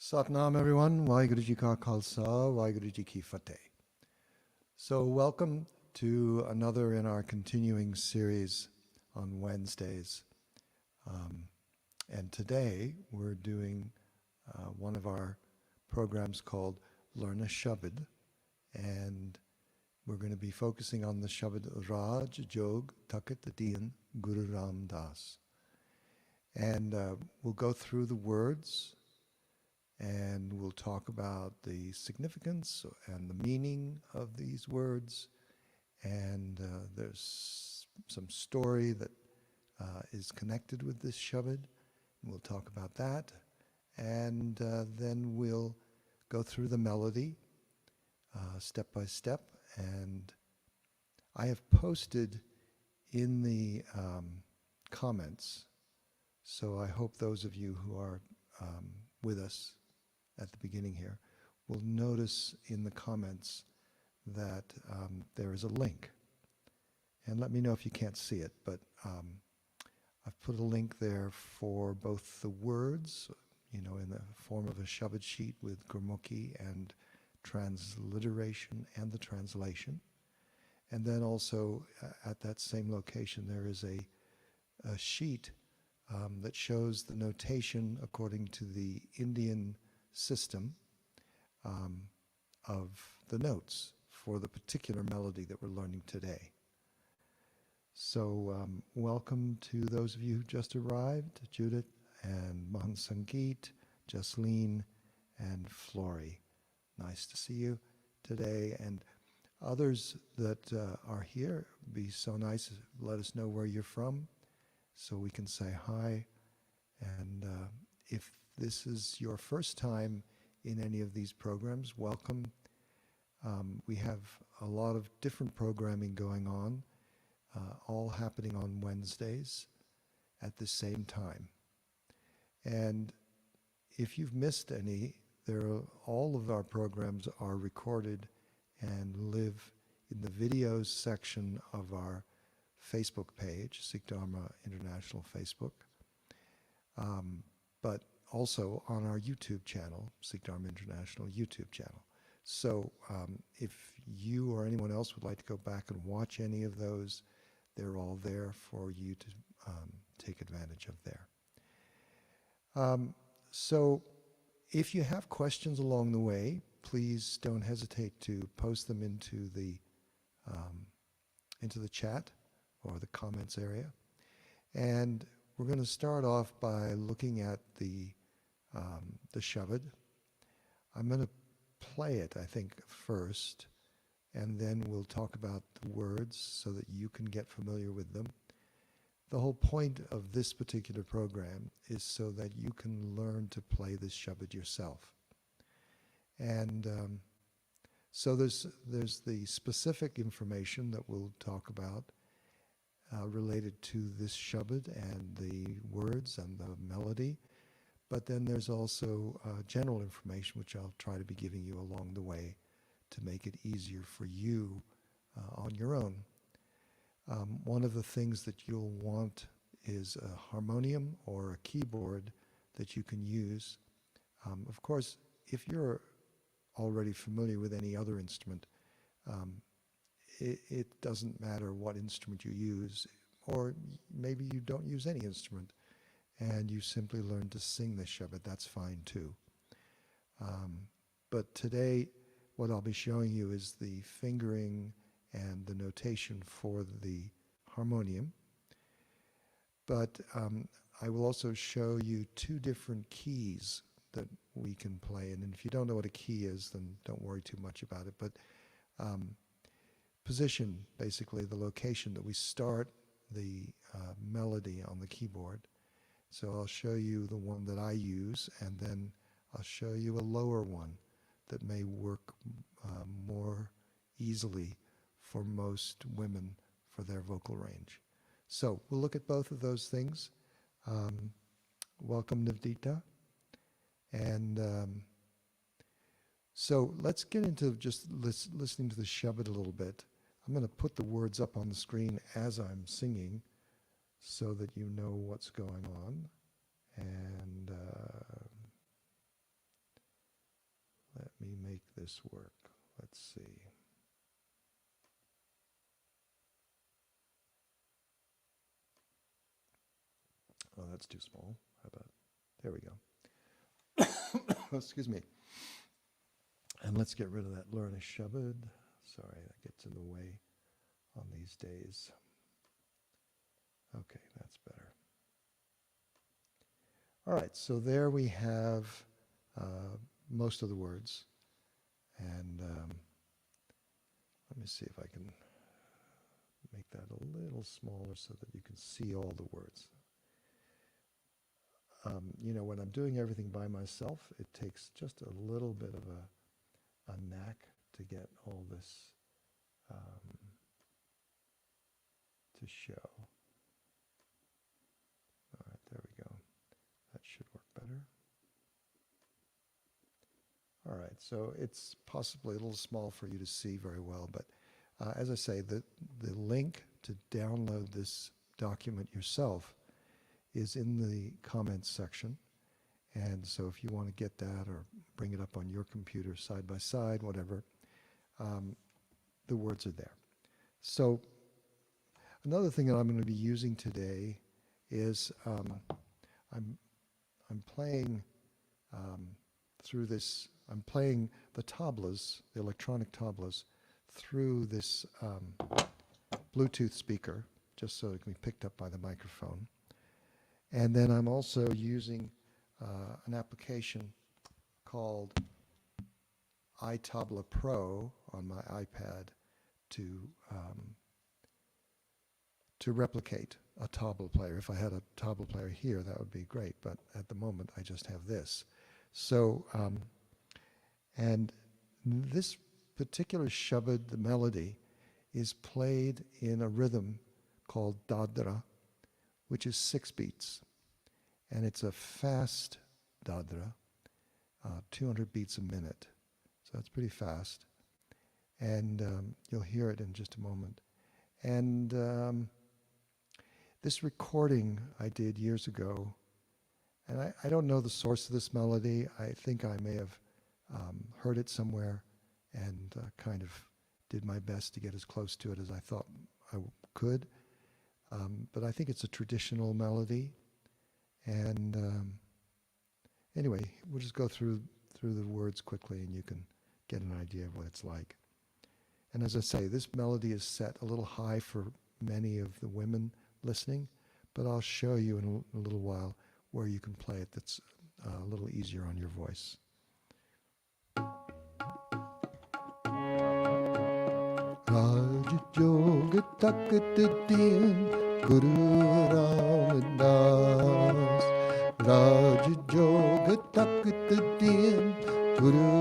Satnam everyone, Waheguru Ji Ka Khalsa, Waheguru Ji Ki Fateh. So welcome to another in our continuing series on Wednesdays. And today we're doing one of our programs called Learn-a-Shabad, and we're going to be focusing on the Shabad Raaj Jog Takhat Deean Guru Ram Das. And we'll go through the words, and we'll talk about the significance and the meaning of these words. And there's some story that is connected with this Shabad. And we'll talk about that. And then we'll go through the melody step by step. And I have posted in the comments, so I hope those of you who are with us at the beginning here will notice in the comments that there is a link. And let me know if you can't see it, but I've put a link there for both the words, in the form of a Shabad sheet with Gurmukhi and transliteration and the translation. And then also at that same location there is a sheet that shows the notation according to the Indian system of the notes for the particular melody that we're learning today. So welcome to those of you who just arrived, Judith and Mahan Sangeet, Jasleen and Flory. Nice to see you today. And others that are here, be so nice, let us know where you're from so we can say hi. And if this is your first time in any of these programs, welcome. We have a lot of different programming going on, all happening on Wednesdays at the same time. And if you've missed any, all of our programs are recorded and live in the videos section of our Facebook page, Sikh Dharma International Facebook, but also on our YouTube channel, Sikh Dharma International YouTube channel. So if you or anyone else would like to go back and watch any of those, they're all there for you to take advantage of there. So if you have questions along the way, please don't hesitate to post them into the chat or the comments area. And we're going to start off by looking at the Shabad. I'm going to play it, I think, first, and then we'll talk about the words so that you can get familiar with them. The whole point of this particular program is so that you can learn to play this Shabad yourself. And so there's the specific information that we'll talk about related to this Shabad and the words and the melody. But then there's also general information which I'll try to be giving you along the way to make it easier for you on your own. One of the things that you'll want is a harmonium or a keyboard that you can use. Of course, if you're already familiar with any other instrument, it doesn't matter what instrument you use, or maybe you don't use any instrument and you simply learn to sing the Shabad, that's fine too. But today what I'll be showing you is the fingering and the notation for the harmonium. But I will also show you two different keys that we can play. And if you don't know what a key is, then don't worry too much about it. But position, basically the location that we start the melody on the keyboard. So I'll show you the one that I use, and then I'll show you a lower one that may work more easily for most women for their vocal range. So we'll look at both of those things. Welcome, Navdita. And so let's get into just listening to the Shabad a little bit. I'm going to put the words up on the screen as I'm singing so that you know what's going on. And this work? Let's see. Oh, that's too small. How about, there we go. Excuse me. And let's get rid of that Learn-a-Shabad. Sorry, that gets in the way on these days. Okay, that's better. All right, so there we have most of the words. And let me see if I can make that a little smaller so that you can see all the words. You know, when I'm doing everything by myself, it takes just a little bit of a knack to get all this to show. All right, there we go. That should work better. All right, so it's possibly a little small for you to see very well, but as I say, the link to download this document yourself is in the comments section. And so if you want to get that or bring it up on your computer side by side, whatever, the words are there. So another thing that I'm going to be using today is I'm playing through this, I'm playing the tablas, the electronic tablas, through this Bluetooth speaker, just so it can be picked up by the microphone. And then I'm also using an application called iTabla Pro on my iPad to replicate a tabla player. If I had a tabla player here, that would be great, but at the moment I just have this. So, and this particular Shabad, the melody, is played in a rhythm called Dadra, which is 6 beats. And it's a fast Dadra, 200 beats a minute. So that's pretty fast. And you'll hear it in just a moment. And this recording I did years ago, and I don't know the source of this melody. I think I may have heard it somewhere and kind of did my best to get as close to it as I thought I could. But I think it's a traditional melody. And anyway, we'll just go through the words quickly and you can get an idea of what it's like. And as I say, this melody is set a little high for many of the women listening, but I'll show you in a little while where you can play it that's a little easier on your voice. Raaj Jog Takhat Deean Guru Ramdas, Raaj Jog Takhat Deean Guru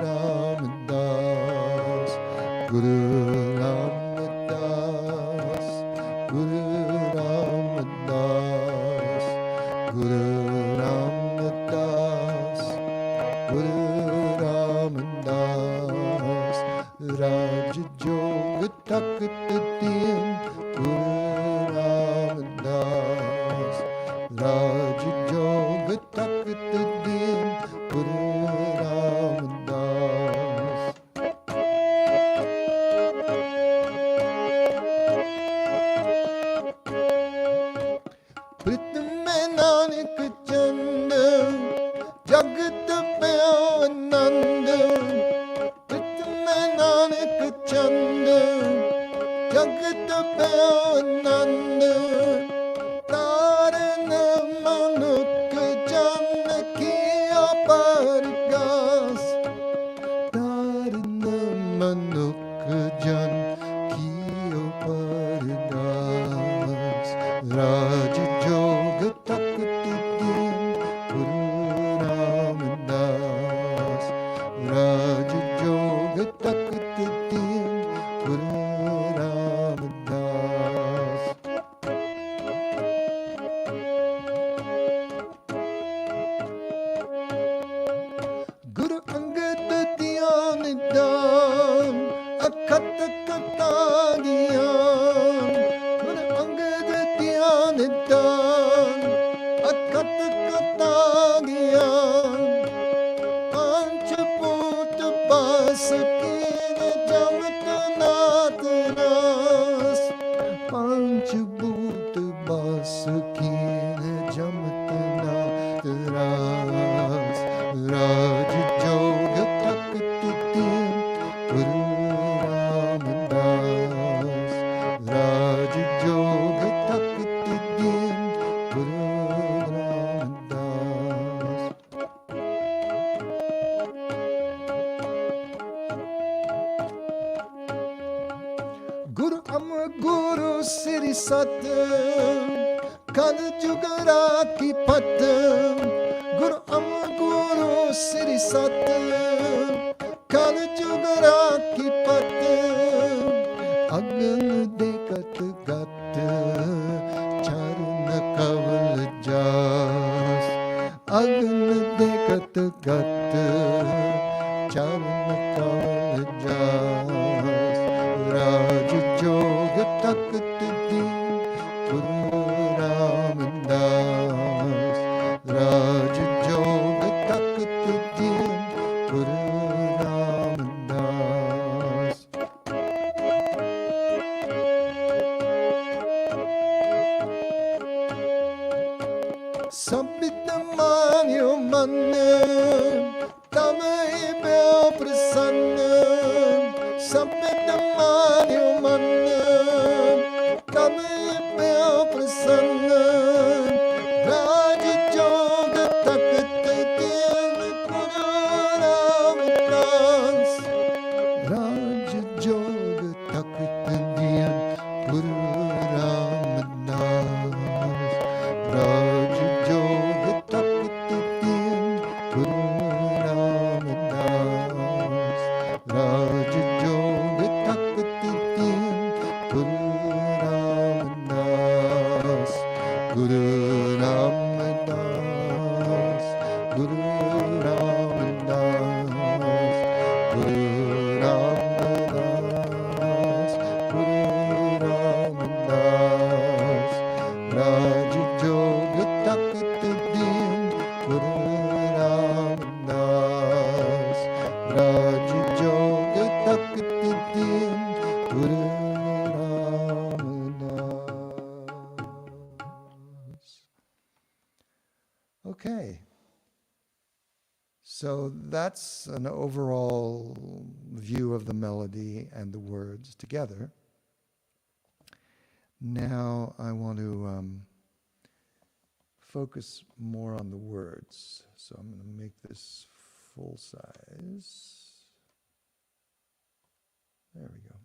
Ramdas, Guru Ramdas, Guru Ramdas, Guru Ramdas, Guru Ramdas, Raaj Jog Takhat Deean Guru Ramdas, Raaj Jog Takhat Deean Guru Ramdas. Prit mein nanak chand, jagat pyo anand. Prit mein nanak chand, jagat pyo anand. Taran manuk jan kiya pargas, taran manuk jan kiya pargas. Raaj Jog Takhat Deean Guru Ramdas, Raaj Jog Takhat Deean Guru Ramdas. Guru Angad Deean Daan Akhat Katagiyan, Guru Angad Deean Daan Akhat Katagiyan, Panch Bhut Raas, Raaj Jog Takhat Deean, Guru Raamdas. Raaj Jog Takhat Deean, Guru Raamdas. Guru Amar Guru Siri Sat, Kal Jugara Ki Phat. Guru Amar Guru Siri Sat, Kal Jugara Ki Phat. Agan Dekat Gat, Charan Kaval Jas. Agan Dekat Gat, Charan Kaval Jas. Raaj Jog Takhat Deean, Guru Raamdas. Raaj Jog Takhat Deean, Guru Raamdas. Sabitamanyo manne, tamai bel prasanna. Sabitamanyo manne, tamai bel prasanna. Raaj Jog Takhat Deean, Guru Raamdas. Raaj Jog Takhat Deean, Guru Raamdas. Raaj Jog Takhat Deean, Guru Raamdas. Raaj Jog Takhat Deean, Guru Raamdas. Guru Raamdas. Guru Raamdas. Guru Raamdas. Guru Raamdas. Raaj Jog Takhat Deean, Guru Raamdas. Raaj Jog Takhat Deean, Guru Raamdas. Okay, so that's an overall view of the melody and the words together. Now I want to focus more on the words. So I'm going to make this full size. There we go.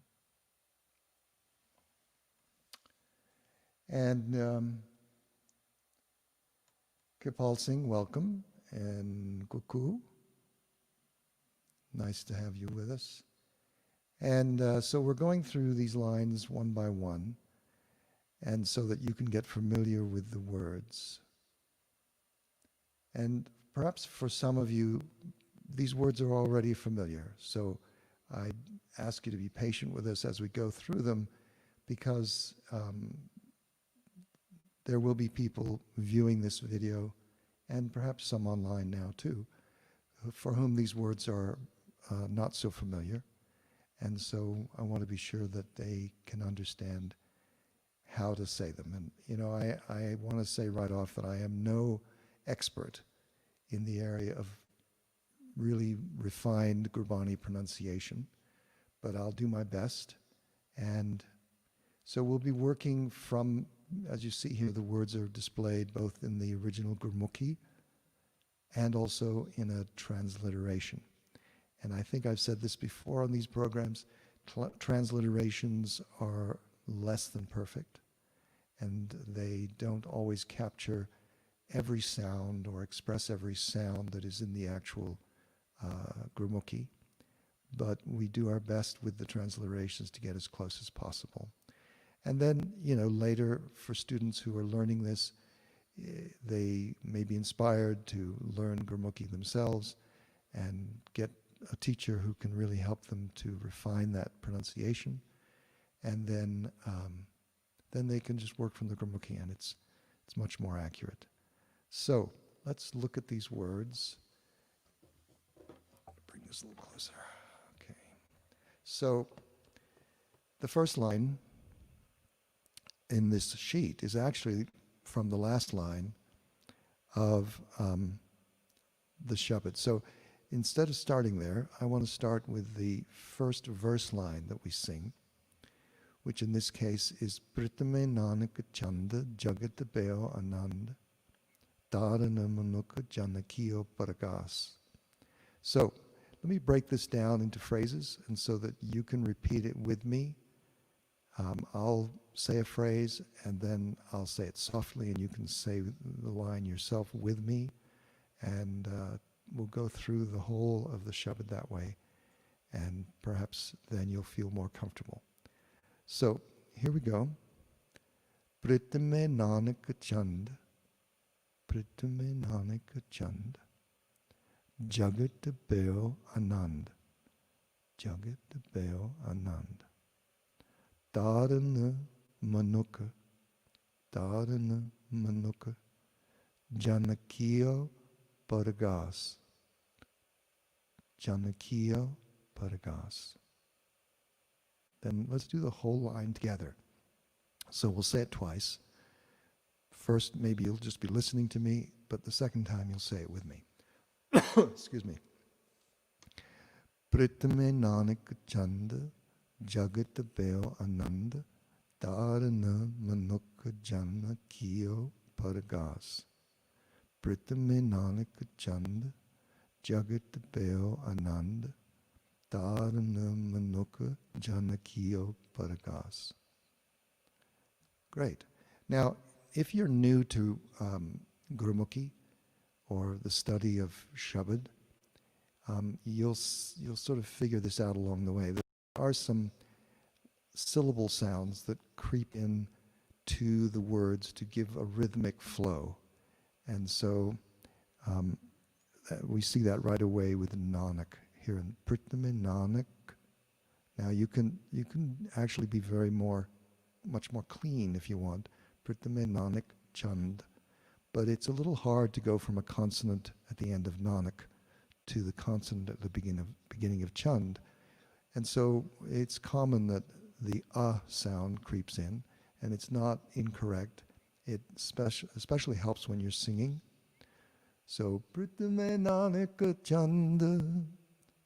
And Kirpal Singh, welcome. And Kuku, nice to have you with us. And so we're going through these lines one by one, and so that you can get familiar with the words. And perhaps for some of you, these words are already familiar. So I ask you to be patient with us as we go through them, because there will be people viewing this video, and perhaps some online now too, for whom these words are not so familiar. And so I want to be sure that they can understand how to say them. And you know, I want to say right off that I am no expert in the area of really refined Gurbani pronunciation, but I'll do my best. And so we'll be working from, as you see here, the words are displayed both in the original Gurmukhi and also in a transliteration. And I think I've said this before on these programs, transliterations are less than perfect, and they don't always capture every sound or express every sound that is in the actual Gurmukhi. But we do our best with the transliterations to get as close as possible. And then, you know, later for students who are learning this, they may be inspired to learn Gurmukhi themselves and get a teacher who can really help them to refine that pronunciation. And then they can just work from the Gurmukhi, and it's much more accurate. So let's look at these words. Bring this a little closer. Okay. So the first line in this sheet is actually from the last line of the Shabad. So instead of starting there, I want to start with the first verse line that we sing, which in this case is Pritame Nanak Chanda Jagat Beo Anand Dharana Manuka Janakiyo Paragas. So let me break this down into phrases, and so that you can repeat it with me. I'll say a phrase, and then I'll say it softly, and you can say the line yourself with me, and we'll go through the whole of the Shabad that way, and perhaps then you'll feel more comfortable. So here we go. Pritame Nanak Chand, Pritame Nanak Chand, Jagat Beo Anand, Jagat Beo Anand, Dharana Manuka, Dharana Manuka, Janakiyo Paragas, Janakiyo Paragas. Then let's do the whole line together. So we'll say it twice. First, maybe you'll just be listening to me, but the second time you'll say it with me. Excuse me. Pritame Nanak Chanda Jagat Beo Anand Dharana Manuka Jana Kiyo Paragas. Pritame Nanak Chanda Jagat Beo Anand Dharana Manuka Jana Kiyo Paragas. Great. Now, if you're new to Gurumukhi, or the study of Shabad, you'll sort of figure this out along the way. There are some syllable sounds that creep in to the words to give a rhythmic flow. And so we see that right away with Nanak here in Pritame Nanak. Now you can actually be much more clean if you want. Pritame Nanak Chand. But it's a little hard to go from a consonant at the end of Nanak to the consonant at the beginning of Chand. And so it's common that the sound creeps in, and it's not incorrect. It especially helps when you're singing. So, Pritame Nanak Chanda.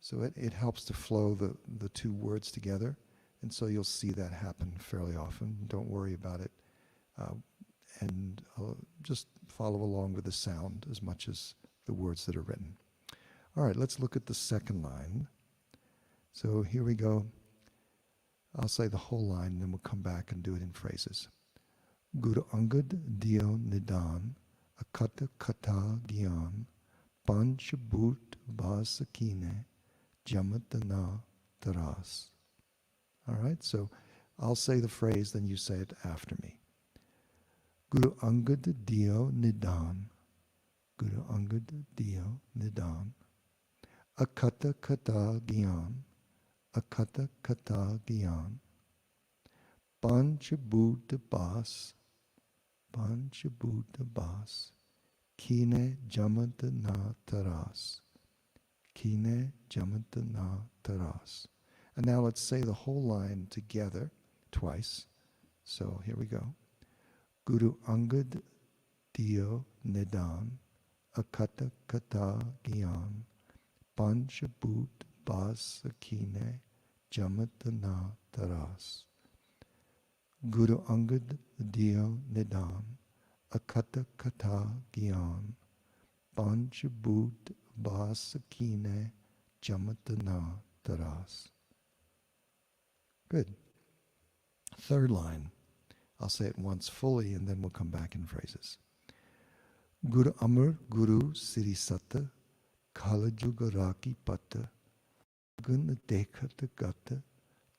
So it helps to flow the two words together. And so you'll see that happen fairly often. Don't worry about it. And just follow along with the sound as much as the words that are written. All right, let's look at the second line. So here we go. I'll say the whole line, and then we'll come back and do it in phrases. Guru Angad Dio Nidan, Akata Kata Deean, Panch Bhut Basakine, Jamatana Taras. All right, so I'll say the phrase, then you say it after me. Guru Angad Dio Nidan, Guru Angad Dio Nidan, Akata Kata Gyan, Akata Kata Gyan, Panch Bhut Bas, Panch Bhut Bas, Kine Jamatana Taras, Kine Jamatana Taras. And now let's say the whole line together twice. So here we go. Guru Angad Dio Nidan, Akata Kata Gyan, Panch Bhut Bas Akine Jamatana Taras. Guru Angad Dio Nidan, Akata Kata Gyan, Panch Bhut Bas Akine Jamatana Taras. Good. Third line. I'll say it once fully, and then we'll come back in phrases. Guru Amar Guru Siri Sata, Kala Juga Raki Pata, Gun Dekhat Gata,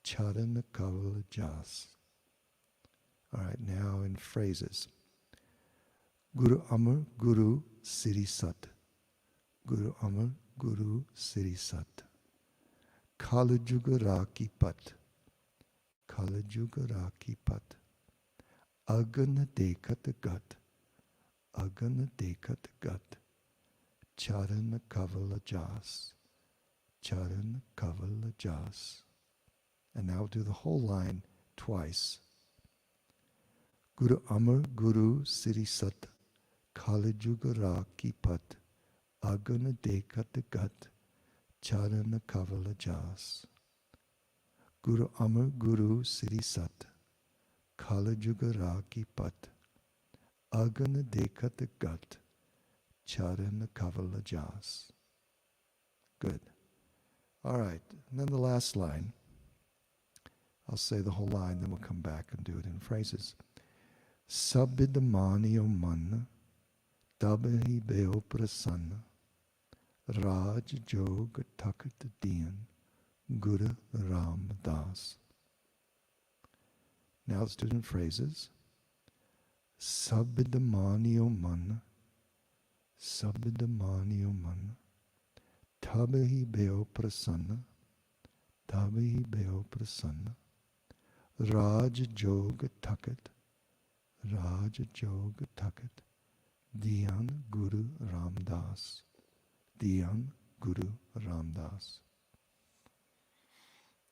Charana Kavala Jas. All right, now in phrases. Guru Amar Guru Siri Sat, Guru Amar Guru Siri Sat, Kala Juga Raki Pat, Kala Juga Raki Pat, Agana Dekhat Gat, Agana Dekhat Gat, Charana Kavala Jas, Charana Kavala Jas. And now do the whole line twice. Guru Amar Guru Siri Sat, Kalajuga Raki Pat, Agana Dekat Gat, Charana Kavala Jas. Guru Amar Guru Siddhi Sat, Kalajuga Raki Pat, Agana Dekat Gat, Charana Kavala Jas. Good. All right. And then the last line. I'll say the whole line, then we'll come back and do it in phrases. Sabidamaniyo man, tabahi beo prasanna, Raaj Jog Takhat Deean, Guru Ram Das. Now let's do it in phrases. Sabidamaniyo man, tabahi beo prasanna, Raaj Jog Takhat, Deean Guru Ram Das. Deean Guru Ram Das.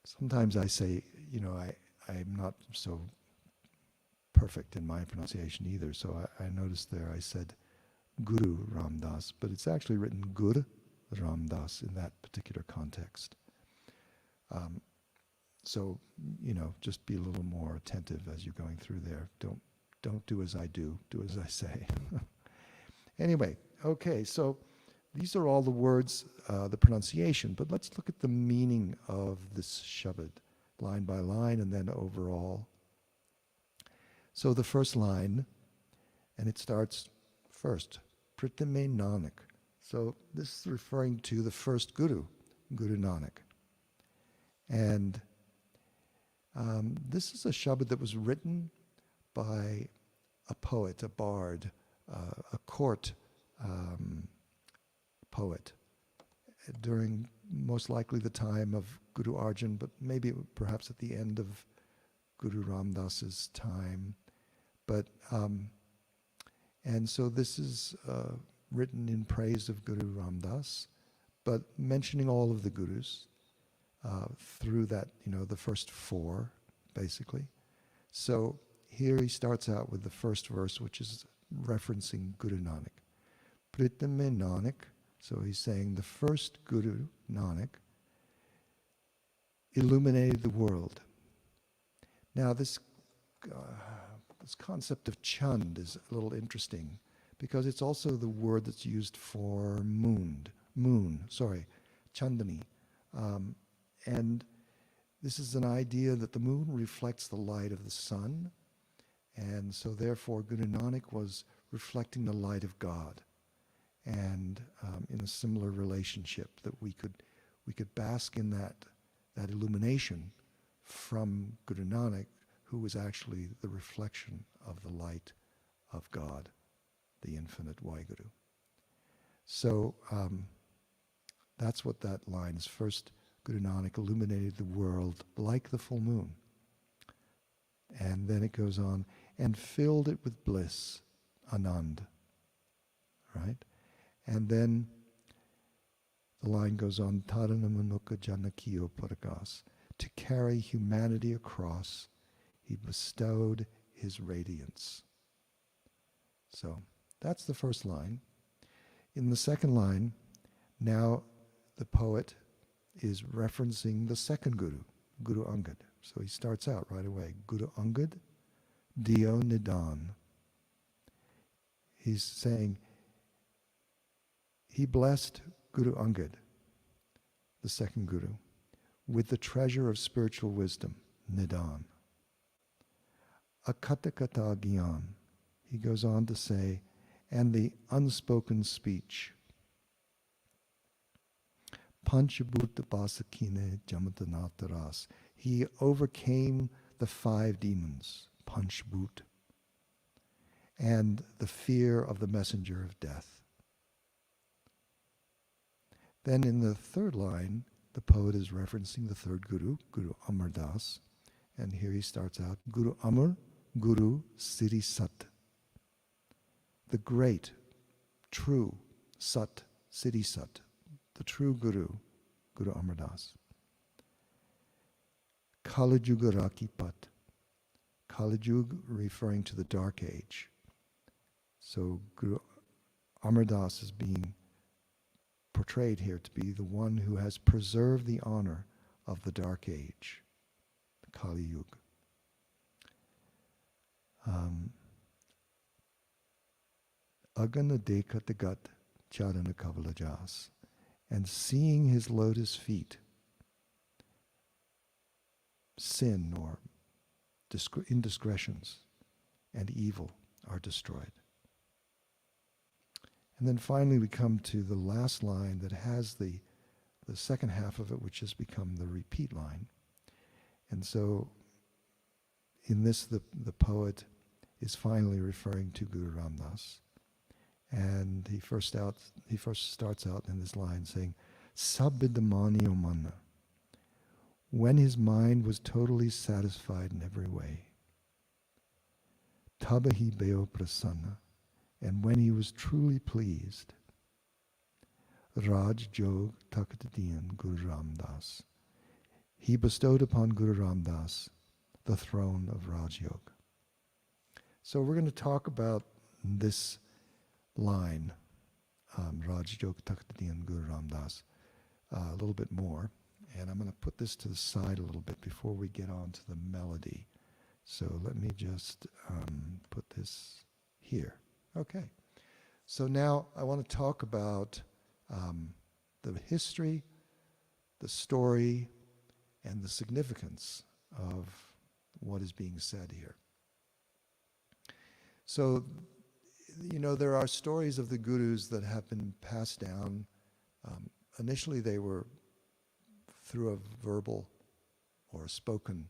Sometimes I say, I'm not so perfect in my pronunciation either, so I noticed there I said Guru Ram Das, but it's actually written Gur Ram Das in that particular context. So, just be a little more attentive as you're going through there. Don't do as I do as I say. Anyway, okay, so these are all the words, the pronunciation, but let's look at the meaning of this Shabad, line by line and then overall. So the first line, and it starts first, Pritame Nanak. So this is referring to the first Guru, Guru Nanak. And this is a Shabad that was written by a poet, a bard, a court poet during most likely the time of Guru Arjan, but maybe perhaps at the end of Guru Ram Das's time. But and so this is written in praise of Guru Ram Das, but mentioning all of the Gurus through that, the first four, basically. So here he starts out with the first verse, which is referencing Guru Nanak. Pritame Nanak, so he's saying the first Guru, Nanak, illuminated the world. Now this concept of Chand is a little interesting because it's also the word that's used for Chandani. And this is an idea that the moon reflects the light of the sun, and so therefore Guru Nanak was reflecting the light of God, and in a similar relationship that we could bask in that illumination from Guru Nanak, who was actually the reflection of the light of God, the infinite Waheguru. So that's what that line is. First, Guru Nanak illuminated the world like the full moon. And then it goes on, and filled it with bliss, Anand. Right? And then the line goes on, Taranamanuka Janakiyo Paragas. To carry humanity across, he bestowed his radiance. So that's the first line. In the second line, now the poet is referencing the second Guru, Guru Angad. So he starts out right away, Guru Angad, Dio Nidan. He's saying he blessed Guru Angad, the second Guru, with the treasure of spiritual wisdom, Nidan. Akatakata Gyan, he goes on to say, and the unspoken speech. Panchabhuta Basakine Jamatanataras. He overcame the 5 demons, Panchabhut, and the fear of the messenger of death. Then in the third line, the poet is referencing the third Guru, Guru Amar Das, and here he starts out, Guru Amar, Guru Siddhi Sat. The great, true Sat, Siddhi Sat, the true Guru, Guru Amar Das. Kalajuga Raki Pat. Kalajug referring to the dark age. So Guru Amar Das is being portrayed here to be the one who has preserved the honor of the Dark Age, the Kali Yuga. Agana Dekha Tagat Charana Kavalajas, and seeing his lotus feet, sin or indiscretions and evil are destroyed. And then finally we come to the last line that has the second half of it, which has become the repeat line. And so in this, the poet is finally referring to Guru Ram Das. And he first starts out in this line saying, Sabidamani Omana, when his mind was totally satisfied in every way. Tabahi Beo Prasanna, and when he was truly pleased. Raaj Jog Takhat Deean Guru Ram Das, he bestowed upon Guru Ram Das the throne of Raaj Yoga. So we're going to talk about this line, Raaj Jog Takhat Deean Guru Ram Das, a little bit more. And I'm going to put this to the side a little bit before we get on to the melody. So let me just put this here. Okay. So now I want to talk about the history, the story, and the significance of what is being said here. So, you know, there are stories of the gurus that have been passed down. Initially, they were through a verbal or a spoken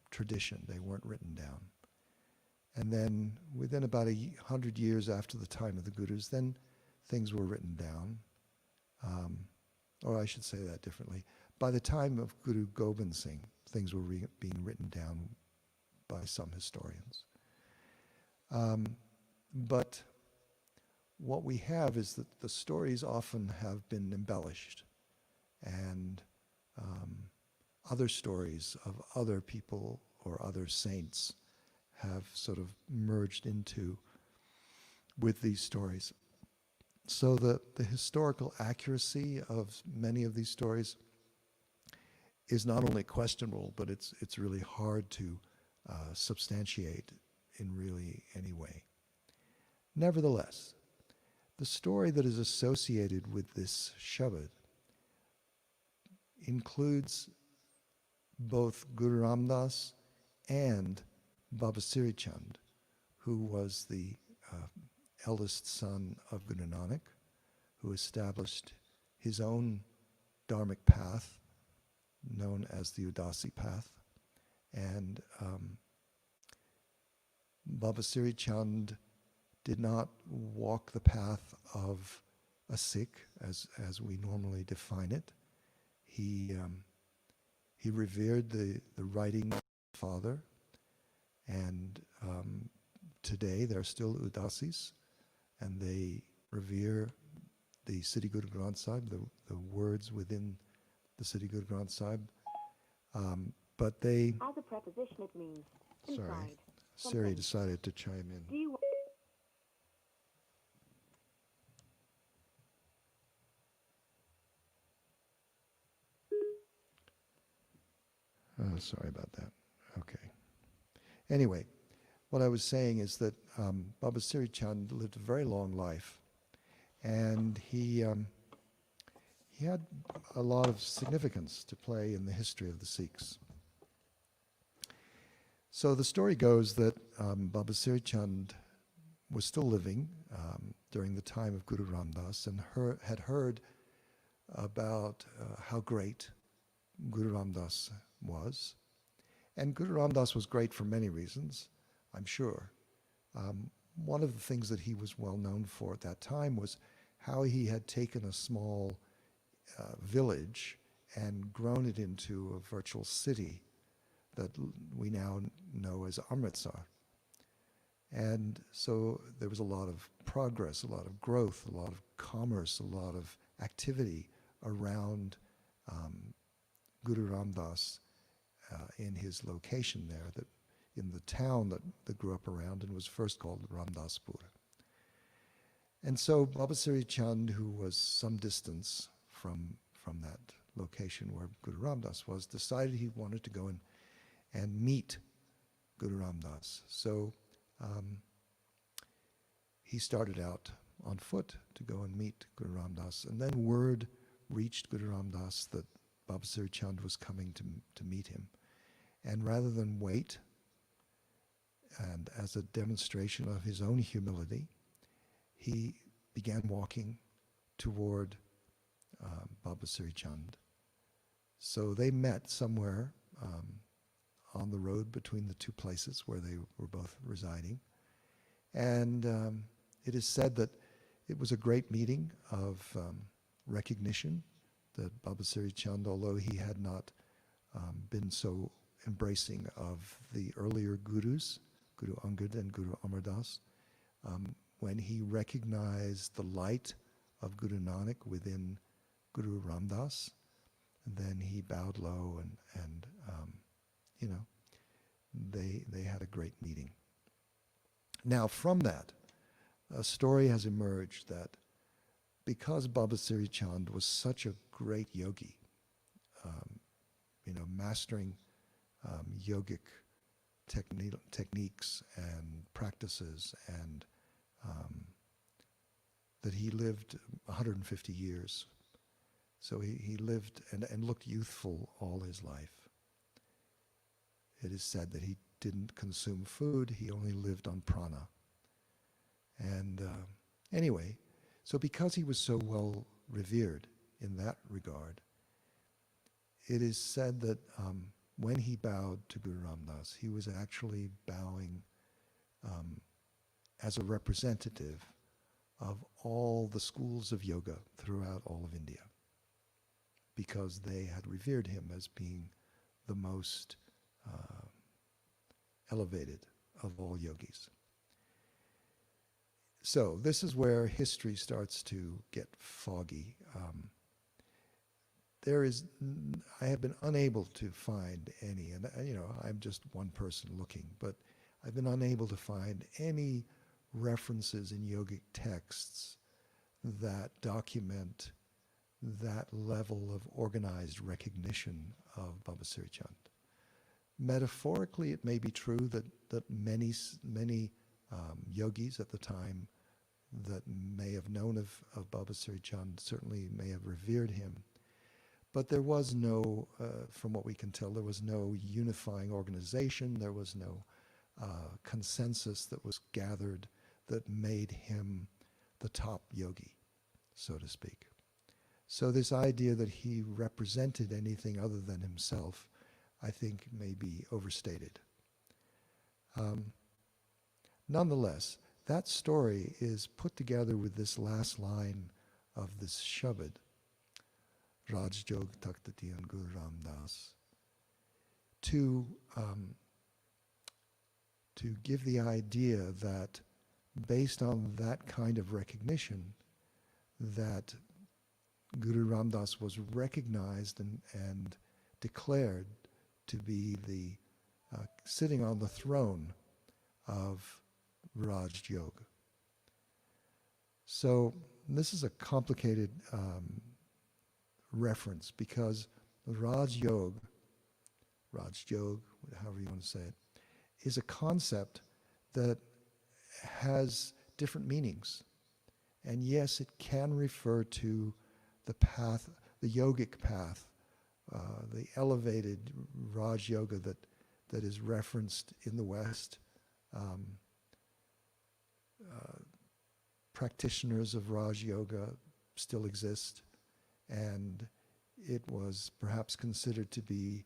tradition. They weren't written down. And then within about 100 years after the time of the gurus, then things were written down. Or I should say that differently. By the time of Guru Gobind Singh, things were being written down by some historians. But what we have is that the stories often have been embellished, and other stories of other people or other saints have sort of merged into with these stories. So the historical accuracy of many of these stories is not only questionable, but it's really hard to substantiate in really any way. Nevertheless, the story that is associated with this Shabad includes both Guru Ram Das and Baba Siri Chand, who was the eldest son of Guru Nanak, who established his own dharmic path, known as the Udasi path. And Baba Siri Chand did not walk the path of a Sikh as we normally define it. He revered the writing father, and today they're still Udasis, and they revere the Siddhi Guru Granth Sahib, the words within the Siddhi Guru Granth Sahib. But they... As a preposition, it means inside. Sorry, Siri decided to chime in. Do you... Oh, sorry about that. Okay. Anyway, what I was saying is that Baba Siri Chand lived a very long life, and he had a lot of significance to play in the history of the Sikhs. So the story goes that Baba Siri Chand was still living during the time of Guru Ram Das, and had heard about how great Guru Ram Das was. And Guru Ram Das was great for many reasons, I'm sure. One of the things that he was well known for at that time was how he had taken a small village and grown it into a virtual city that we now know as Amritsar. And so there was a lot of progress, a lot of growth, a lot of commerce, a lot of activity around Guru Ram Das in his location there, that in the town that grew up around and was first called Ramdaspur. And so Baba Sri Chand, who was some distance from that location where Guru Ram Das was, decided he wanted to go and meet Guru Ram Das. So he started out on foot to go and meet Guru Ram Das. And then word reached Guru Ram Das that Baba Sri Chand was coming to meet him. And rather than wait, and as a demonstration of his own humility, he began walking toward Baba Sri Chand. So they met somewhere on the road between the two places where they were both residing. And it is said that it was a great meeting of recognition that Baba Sri Chand, although he had not been so embracing of the earlier gurus, Guru Angad and Guru Amar Das, when he recognized the light of Guru Nanak within Guru Ram Das, and then he bowed low and they had a great meeting. Now from that, a story has emerged that because Baba Sri Chand was such a great yogi, mastering yogic techniques and practices, and that he lived 150 years. So he lived and looked youthful all his life. It is said that he didn't consume food, he only lived on prana. And anyway, so because he was so well revered in that regard, it is said that when he bowed to Guru Ram Das, he was actually bowing as a representative of all the schools of yoga throughout all of India, because they had revered him as being the most elevated of all yogis. So this is where history starts to get foggy. I have been unable to find any, and I'm just one person looking, but I've been unable to find any references in yogic texts that document that level of organized recognition of Baba Sri Chand. Metaphorically, it may be true that many yogis at the time that may have known of Baba Sri Chand certainly may have revered him. But there was no, from what we can tell, there was no unifying organization, there was no consensus that was gathered that made him the top yogi, so to speak. So this idea that he represented anything other than himself, I think, may be overstated. Nonetheless, that story is put together with this last line of this Shabad, Raaj Jog Takhat Deean Guru Ram Das, to give the idea that based on that kind of recognition, that Guru Ram Das was recognized and declared to be the sitting on the throne of Raaj Yoga. So this is a complicated reference, because Raaj Yoga, however you want to say it, is a concept that has different meanings. And yes, it can refer to the path, the yogic path, the elevated Raj Yoga that is referenced in the West. Practitioners of Raj Yoga still exist, and it was perhaps considered to be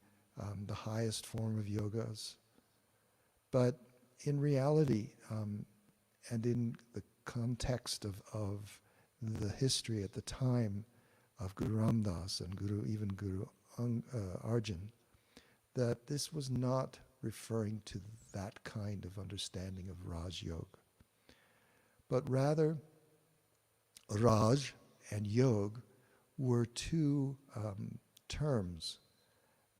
the highest form of yogas. But in reality, and in the context of the history at the time of Guru Ram Das and even Guru Arjan, that this was not referring to that kind of understanding of Raj Yoga, but rather Raj and Yog were two terms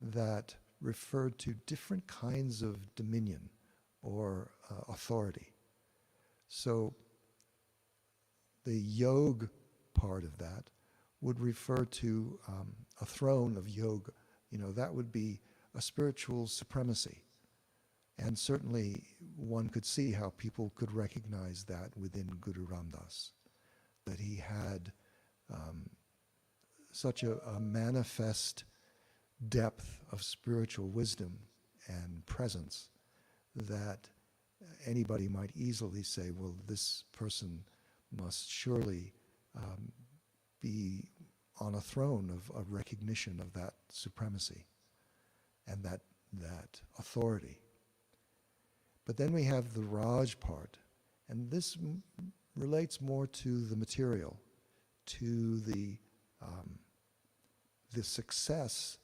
that referred to different kinds of dominion or authority. So the yog part of that would refer to a throne of yoga. That would be a spiritual supremacy. And certainly one could see how people could recognize that within Guru Ram Das, that he had such a manifest depth of spiritual wisdom and presence that anybody might easily say, well, this person must surely be on a throne of recognition of that supremacy and that authority. But then we have the Raj part, and this relates more to the material, to the success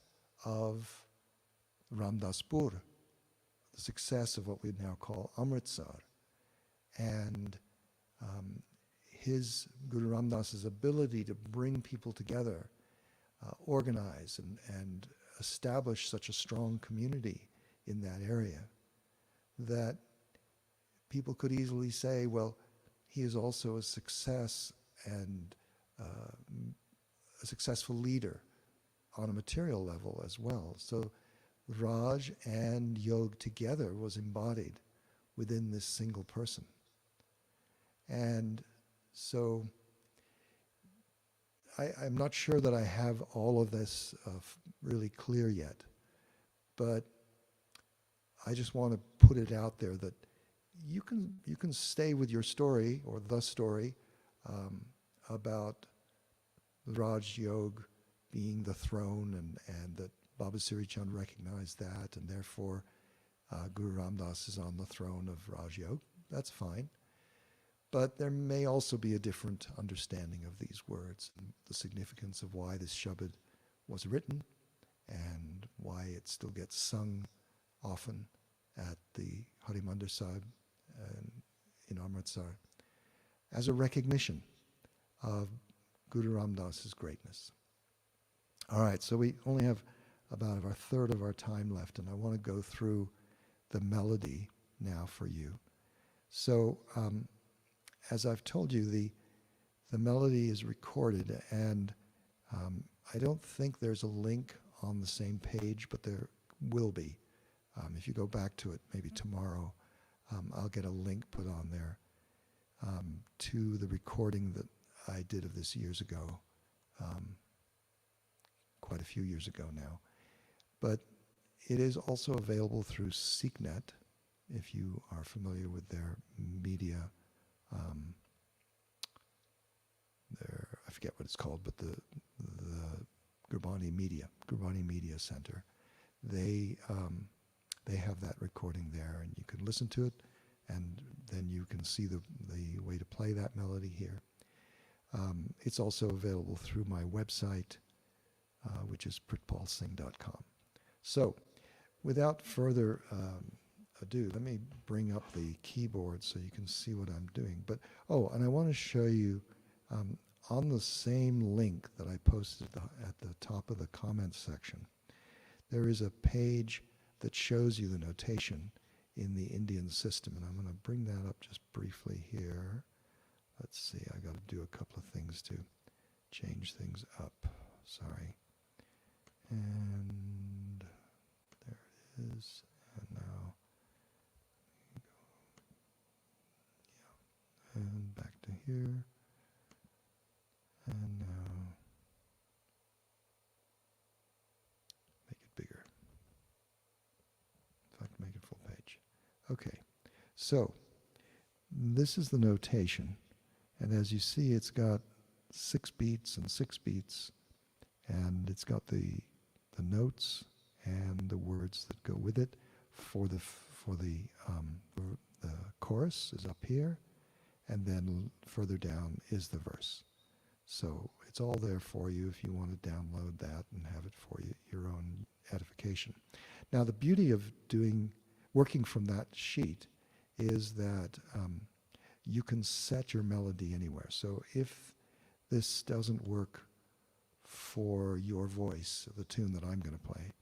of Ramdaspur, the success of what we now call Amritsar, and Guru Ram Das's ability to bring people together, organize and establish such a strong community in that area, that people could easily say, well, he is also a success and a successful leader on a material level as well. So Raj and Yog together was embodied within this single person. And so I'm not sure that I have all of this really clear yet, but I just want to put it out there that you can stay with your story or the story about Raj Yog being the throne and that Baba Siri Chand recognized that, and therefore Guru Ram Das is on the throne of Raj Yog. That's fine. But there may also be a different understanding of these words and the significance of why this Shabad was written and why it still gets sung often at the Harimandir Sahib in Amritsar as a recognition of Guru Ram Das's greatness. All right, so we only have about a third of our time left, and I want to go through the melody now for you. So as I've told you, the melody is recorded, and I don't think there's a link on the same page, but there will be. If you go back to it maybe tomorrow, I'll get a link put on there to the recording that I did of this years ago, quite a few years ago now. But it is also available through SikhNet, if you are familiar with their media, I forget what it's called, but the Gurbani Media Center. They have that recording there, and you can listen to it, and then you can see the way to play that melody here. It's also available through my website, which is pritpalsingh.com. So, without further ado, let me bring up the keyboard so you can see what I'm doing. But and I want to show you on the same link that I posted at the top of the comments section, there is a page that shows you the notation in the Indian system, and I'm going to bring that up just briefly here. Let's see, I got to do a couple of things to change things up. Sorry. And there it is. And now, and back to here. And now, make it bigger. If I can make it full page. Okay, so this is the notation. And as you see, it's got 6 beats and 6 beats. And it's got the notes and the words that go with it. For the chorus is up here, and then further down is the verse. So it's all there for you if you want to download that and have it for your own edification. Now the beauty of working from that sheet is that you can set your melody anywhere. So if this doesn't work for your voice, the tune that I'm going to play,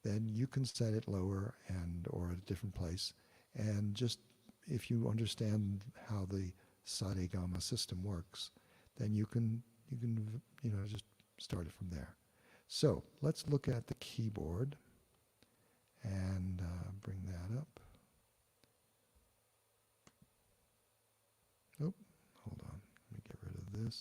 then you can set it lower or at a different place. And just if you understand how the sa-re-ga-ma system works, then you can just start it from there. So let's look at the keyboard and bring that up. Oh, hold on. Let me get rid of this.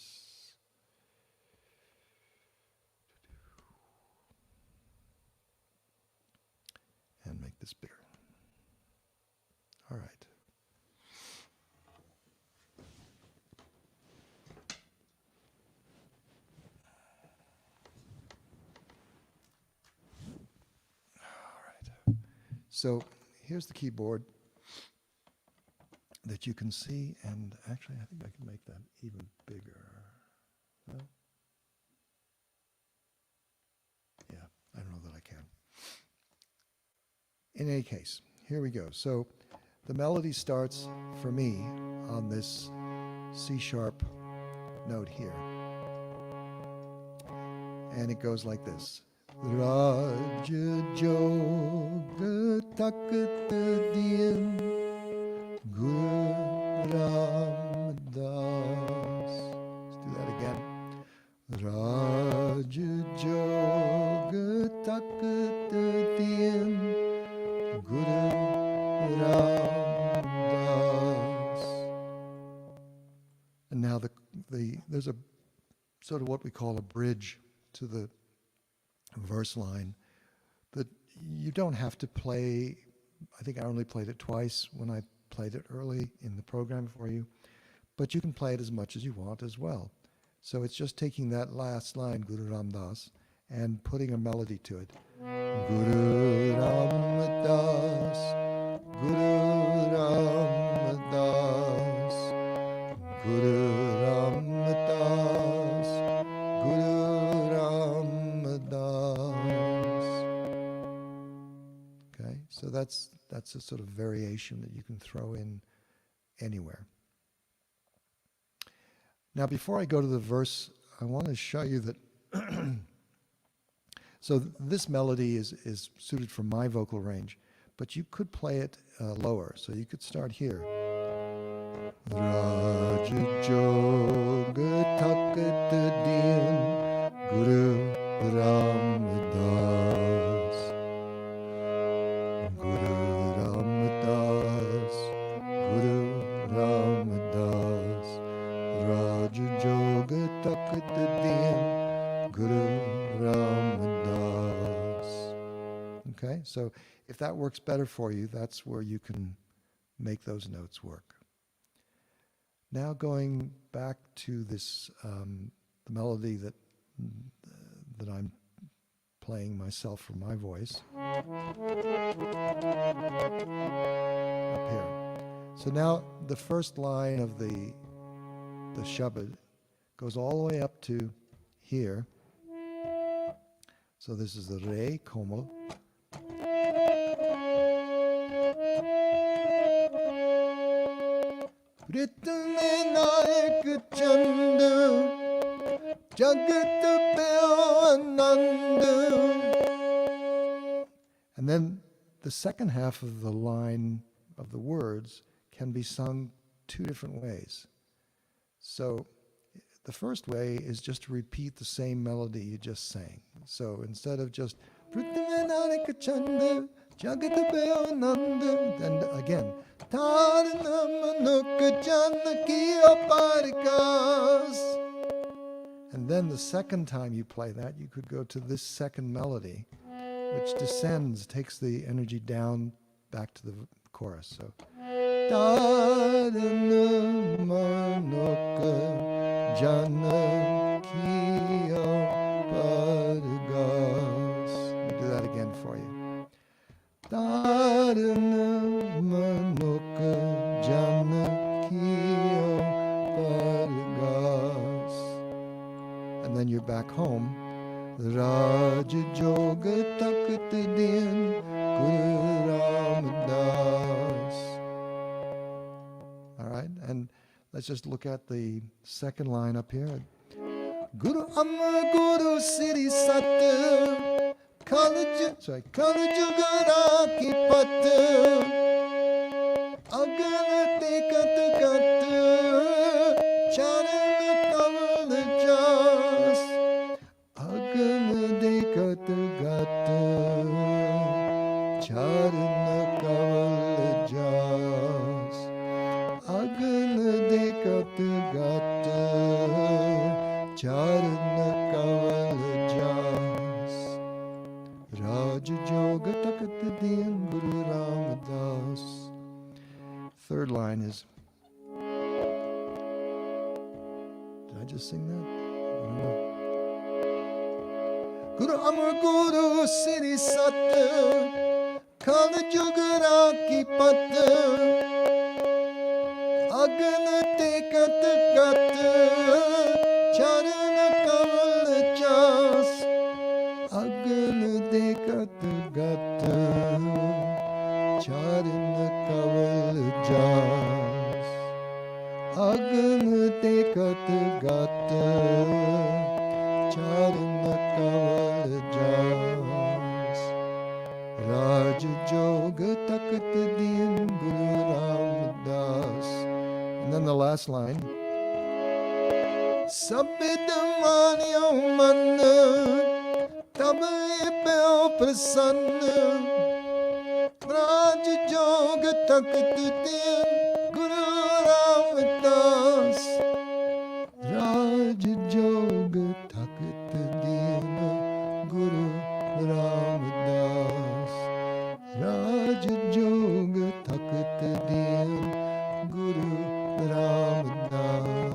And make this bigger. All right. So here's the keyboard that you can see, and actually I think I can make that even bigger. No? Yeah, I don't know that I can. In any case, here we go. So the melody starts for me on this C sharp note here. And it goes like this. Raaj Jog Takhat Deean Ram Das. Let's do that again. Raaj Jog Takhat Deean Ram Das. And now there's a sort of what we call a bridge to the verse line that you don't have to play. I think I only played it twice when I played it early in the program for you, but you can play it as much as you want as well. So it's just taking that last line, Guru Ram Das, and putting a melody to it. Guru Ram Das, Guru Ram Das, Guru Ram Das, Guru Ram Das. Okay, so that's a sort of variation that you can throw in anywhere. Now, before I go to the verse, I want to show you that. So this melody is suited for my vocal range, but you could play it lower. So you could start here. Raaj Jog Takhat Deean Guru Ram Das, Guru Ram Das, Guru Ram Das, Raaj Jog Takhat Deean Guru Ram Das. Okay, so if that works better for you, that's where you can make those notes work. Now going back to this, the melody that I'm playing myself for my voice up here. So now the first line of the Shabad goes all the way up to here. So this is the Re Komal. And then the second half of the line of the words can be sung two different ways. So the first way is just to repeat the same melody you just sang. So instead of just and again, and then the second time you play that, you could go to this second melody, which descends, takes the energy down back to the chorus. So let me do that again for you. And then you're back home. Raaj Jog Takhat Deean Guru Ram Das. All right, and let's just look at the second line up here. Guru Amma Guru Siri Sat Kalaj Jugara Ki Pat Agan Tekat Kat kaval jas. Raaj Jog Takhat Deean Guru Ramdas. Third line is, did I just sing that? I don't know. Guru Amar Guru Siri Sat Kal Jugara Ki Pat Agn Tekat Gat Charan Kaval Jas. Agn Tekat Gat Charan Kaval Jas. Agn Tekat Gat Charan Kaval Jas. Raaj Jog Takhat Deean Guru Ramdas. And then the last line. Sabidamanyam man tabe pel prasanna. Raaj Jog Takhat Deean Guru Ramdas. Raaj Jog Takhat Deean Guru Ramdas. Raaj Jog Takhat Deean Guru Ramdas.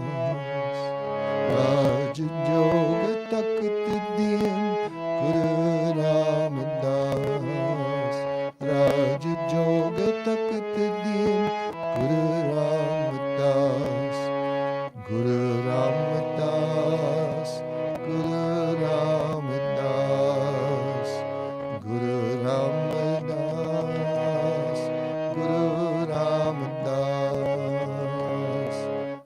Raaj Jog Takhat Deean Guru Ramdas. Raaj Jog Takhat Deean Guru Ramdas. Guru Ramdas. Guru Ramdas. Guru Ramdas. Guru Ramdas.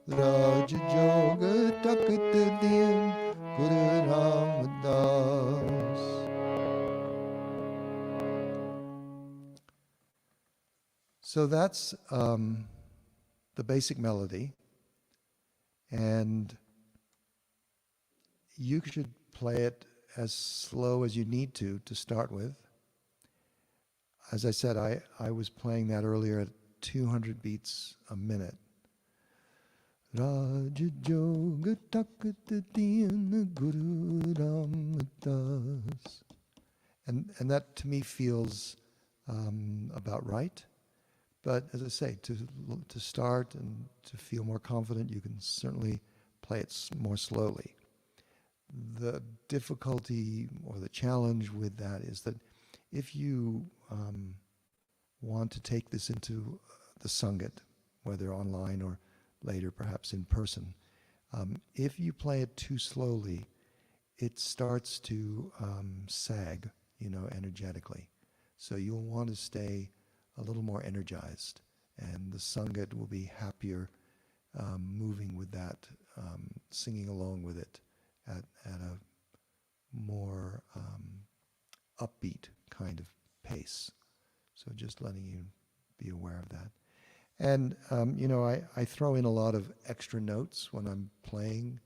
Raaj Jog Takhat Deean Guru Ramdas. So that's the basic melody, and you should play it as slow as you need to start with. As I said, I was playing that earlier at 200 beats a minute. Raaj Jog Takhat Deean Guru Ramdas. And that to me feels about right. But as I say, to start and to feel more confident, you can certainly play it more slowly. The difficulty or the challenge with that is that if you want to take this into the Sangat, whether online or later perhaps in person, if you play it too slowly, it starts to sag, energetically. So you'll want to stay a little more energized, and the Sangat will be happier moving with that, singing along with it at a more upbeat kind of pace. So just letting you be aware of that. And, I throw in a lot of extra notes when I'm playing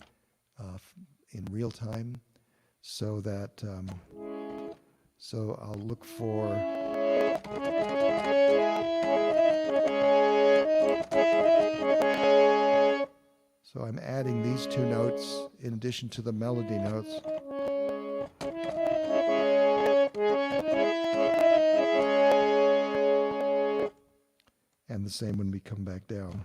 in real time, so that, so I'll look for, so I'm adding these two notes in addition to the melody notes. And the same when we come back down.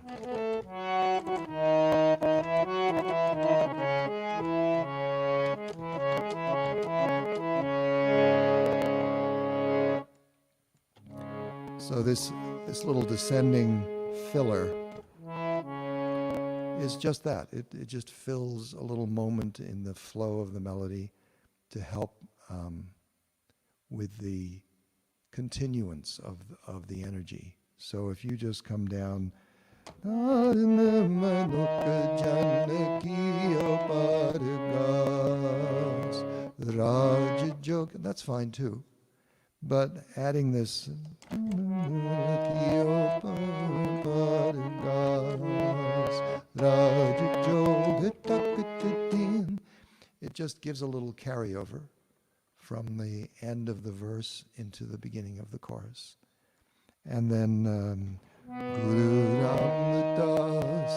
So this little descending filler is just that. It just fills a little moment in the flow of the melody to help with the continuance of the energy. So if you just come down, Raaj Jog, that's fine too. But adding this, it just gives a little carryover from the end of the verse into the beginning of the chorus. And then Guru Ramdas,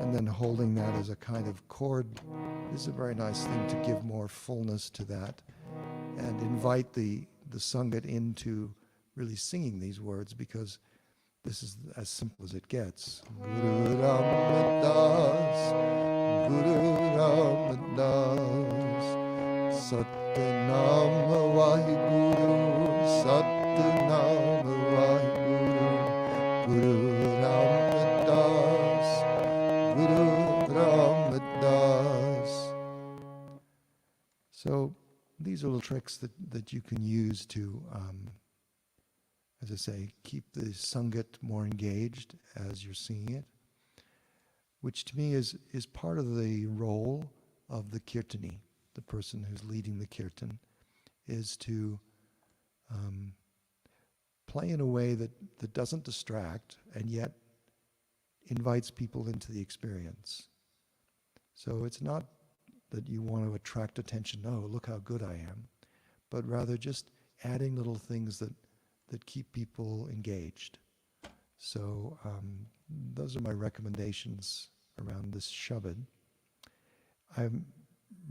and then holding that as a kind of chord this is a very nice thing to give more fullness to that and invite the Sangat into really singing these words, because this is as simple as it gets. Guru Ramadas, Guru Ramadas, Satnam Vaheguru, Satnam Vaheguru, Guru Ramadas, Guru Ramadas. So these are little tricks that you can use to, as I say, keep the Sangat more engaged as you're singing it, which to me is part of the role of the Kirtani, the person who's leading the Kirtan, is to play in a way that doesn't distract and yet invites people into the experience. So it's not that you want to attract attention, oh, look how good I am, but rather just adding little things that keep people engaged. So those are my recommendations around this Shabad. I'm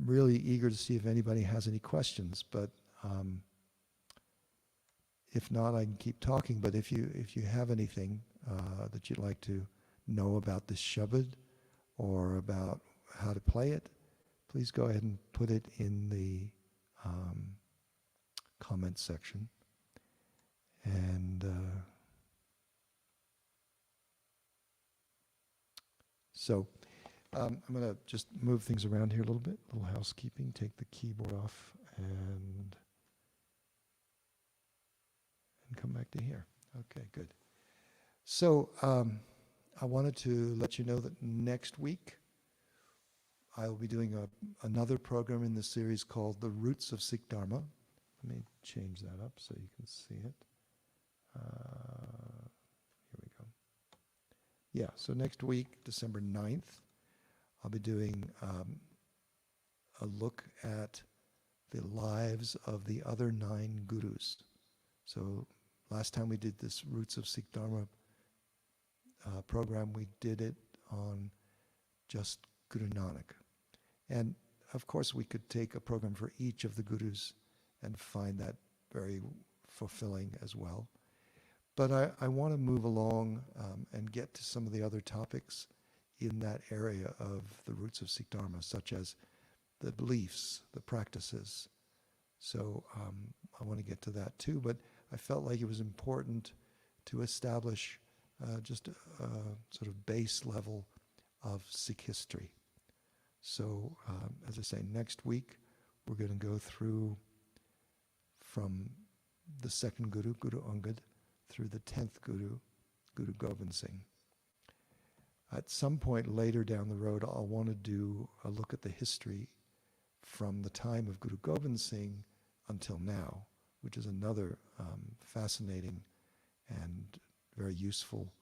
really eager to see if anybody has any questions, but if not, I can keep talking. But if you have anything that you'd like to know about this Shabad or about how to play it, please go ahead and put it in the comments section. And so I'm going to just move things around here a little bit, a little housekeeping, take the keyboard off and come back to here. Okay, good. So I wanted to let you know that next week I will be doing another program in the series called The Roots of Sikh Dharma. Let me change that up so you can see it. Here we go. Yeah, so next week, December 9th, I'll be doing a look at the lives of the other 9 gurus. So last time we did this Roots of Sikh Dharma program, we did it on just Guru Nanak. And of course we could take a program for each of the gurus and find that very fulfilling as well. But I want to move along and get to some of the other topics in that area of the roots of Sikh Dharma, such as the beliefs, the practices. So I want to get to that too, but I felt like it was important to establish just a sort of base level of Sikh history. So as I say, next week we're going to go through from the second Guru, Guru Angad, through the 10th Guru, Guru Gobind Singh. At some point later down the road, I'll want to do a look at the history from the time of Guru Gobind Singh until now, which is another fascinating and very useful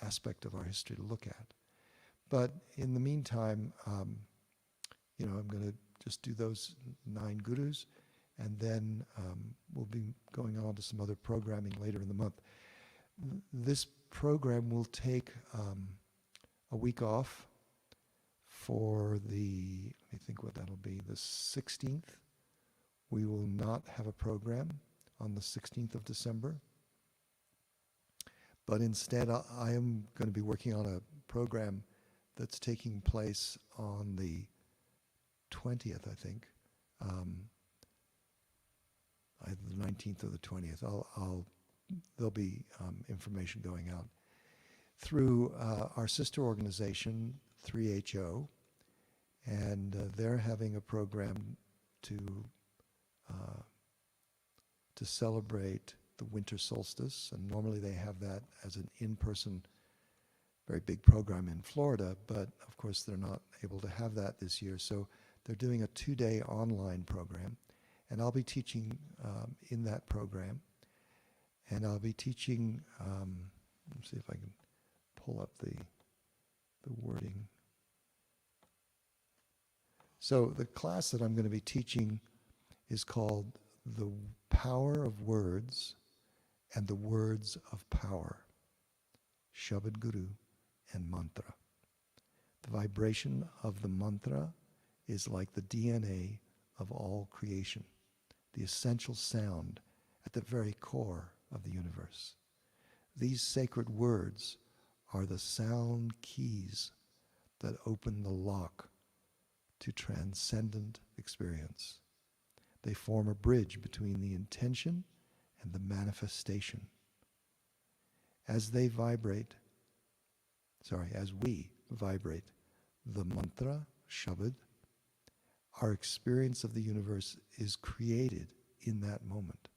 aspect of our history to look at. But in the meantime, I'm going to just do those 9 gurus, and then we'll be going on to some other programming later in the month. This program will take a week off for let me think what that'll be, the 16th. We will not have a program on the 16th of December. But instead, I am going to be working on a program that's taking place on the 20th, I think. Either the 19th or the 20th. There'll be information going out through our sister organization, 3HO, and they're having a program to celebrate the winter solstice, and normally they have that as an in-person, very big program in Florida, but of course they're not able to have that this year, so they're doing a 2-day online program, and I'll be teaching in that program, and I'll be teaching, let's see if I can pull up the wording. So the class that I'm going to be teaching is called The Power of Words and the Words of Power, Shabad Guru and Mantra. The vibration of the mantra is like the DNA of all creation, the essential sound at the very core of the universe. These sacred words are the sound keys that open the lock to transcendent experience. They form a bridge between the intention and the manifestation. As we vibrate the mantra, Shabad, our experience of the universe is created in that moment.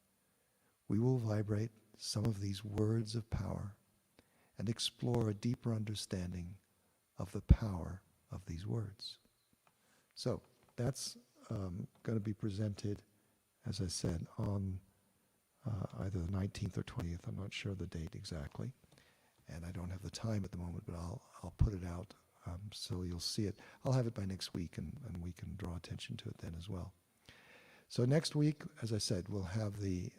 We will vibrate some of these words of power and explore a deeper understanding of the power of these words. So that's going to be presented, as I said, on either the 19th or 20th. I'm not sure the date exactly, and I don't have the time at the moment, but I'll put it out so you'll see it. I'll have it by next week, and we can draw attention to it then as well. So next week, as I said, we'll have the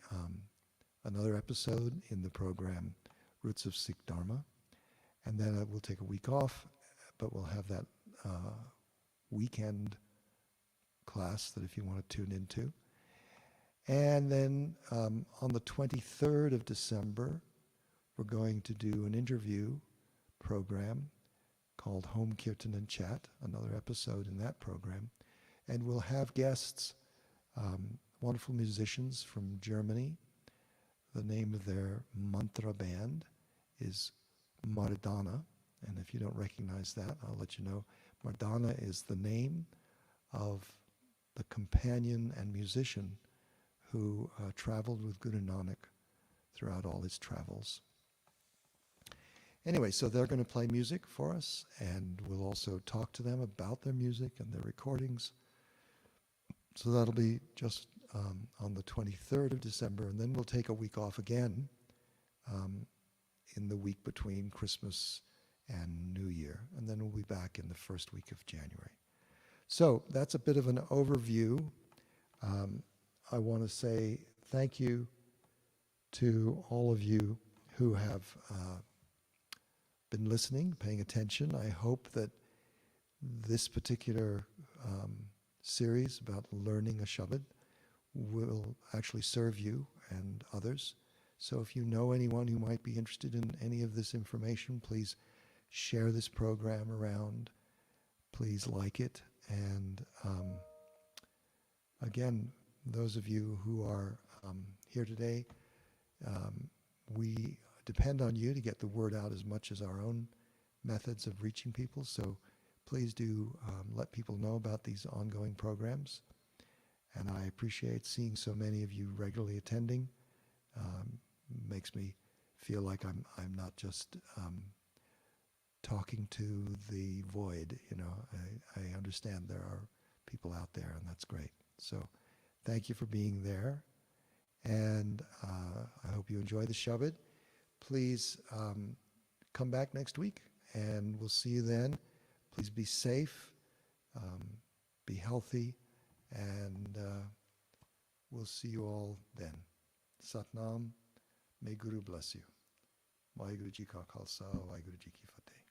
another episode in the program, Roots of Sikh Dharma, and then we'll take a week off, but we'll have that weekend class that if you want to tune into. And then on the 23rd of December, we're going to do an interview program called Home Kirtan and Chat, another episode in that program. And we'll have guests, wonderful musicians from Germany. The name of their mantra band is Mardana. And if you don't recognize that, I'll let you know. Mardana is the name of the companion and musician who traveled with Guru Nanak throughout all his travels. Anyway, so they're going to play music for us, and we'll also talk to them about their music and their recordings. So that'll be just on the 23rd of December, and then we'll take a week off again in the week between Christmas and New Year, and then we'll be back in the first week of January. So that's a bit of an overview. I want to say thank you to all of you who have been listening, paying attention. I hope that this particular series about learning a Shabad will actually serve you and others. So if you know anyone who might be interested in any of this information, please share this program around. Please like it. And again, those of you who are here today, we depend on you to get the word out as much as our own methods of reaching people. So please do let people know about these ongoing programs. And I appreciate seeing so many of you regularly attending. Makes me feel like I'm not just talking to the void. You know, I understand there are people out there, and that's great. So thank you for being there. And I hope you enjoy the Shabad. Please come back next week, and we'll see you then. Please be safe, be healthy, and we'll see you all then. Satnam, may Guru bless you. Vaheguru Ji Ka Khalsa, Vaheguru Ji Ki Fateh.